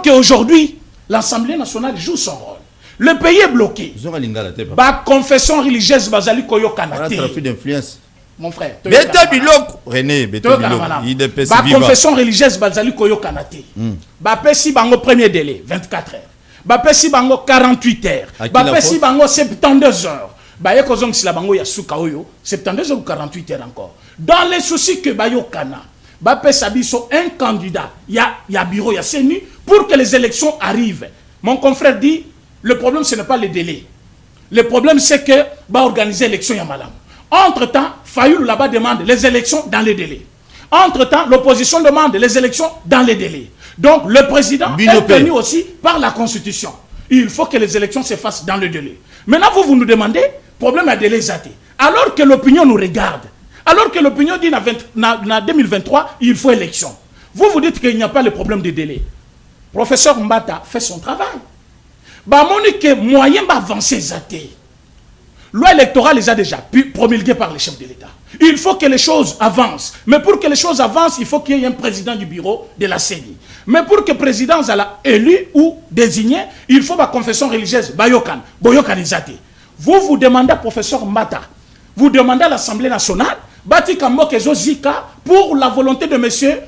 qu'aujourd'hui, l'Assemblée nationale joue son rôle. Le pays est bloqué. La confession religieuse basali koyo kanate. Trafic d'influence. Mon frère. René, la confession religieuse basali koyo kanate. Bapesi bango premier délai 24 heures. Bapesi bango 48 heures. Bapesi bango 72 heures. Baye kozong si la bango ya suka oyo 72 heures ou 48 heures encore. Dans les soucis que bayo kana. Bapesi biso un candidat. Ya bureau ya CENI pour que les élections arrivent. Mon confrère dit le problème, ce n'est pas le délai. Le problème, c'est que va organiser l'élection Yamalam. Entre-temps, Fayoulou là-bas demande les élections dans les délais. Entre-temps, l'opposition demande les élections dans les délais. Donc, le président est tenu aussi par la Constitution. Il faut que les élections se fassent dans le délai. Maintenant, vous nous demandez, problème à délai zaté. Alors que l'opinion nous regarde, alors que l'opinion dit en 2023, il faut élection. Vous dites qu'il n'y a pas le problème de délai. Professeur Mbata fait son travail. Bah, que moyen d'avancer zaté. Loi électorale les a déjà promulguée par les chefs de l'État. Il faut que les choses avancent. Mais pour que les choses avancent, il faut qu'il y ait un président du bureau de la CENI. Mais pour que le président soit élu ou désigné, il faut la confession religieuse. Boyokan zaté. Vous demandez à professeur Mbata, vous demandez à l'Assemblée nationale, Bati Kamboke Zozika, pour la volonté de monsieur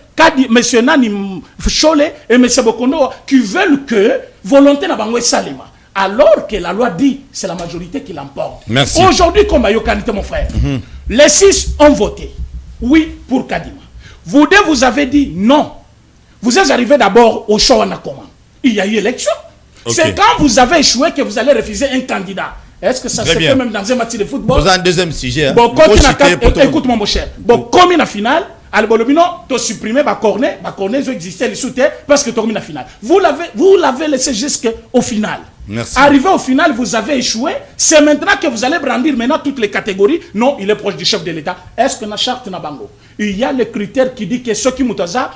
Nani Chole et monsieur Bokono, qui veulent que volonté n'a pas Salima. Alors que la loi dit, c'est la majorité qui l'emporte. Aujourd'hui, comme Ayokanite, mon frère, les 6 ont voté. Oui, pour Kadima. Vous avez dit non. Vous êtes arrivé d'abord au Shawanakoma. Il y a eu élection. C'est quand vous avez échoué que vous allez refuser un candidat. Est-ce que ça se fait même dans un match de football? Vous avez un deuxième sujet. Bon, écoute-moi, mon cher. Bon, comme in la finale, Albolomino, tu as supprimé ma cornet, ils ont existé, les soutiens, parce que tu as mis la finale. Vous l'avez laissé jusqu'au final. Merci. Arrivé au final, vous avez échoué. C'est maintenant que vous allez brandir maintenant toutes les catégories. Non, il est proche du chef de l'État. Est-ce que la charte n'a bango? Il y a le critère qui dit que ceux qui mutaza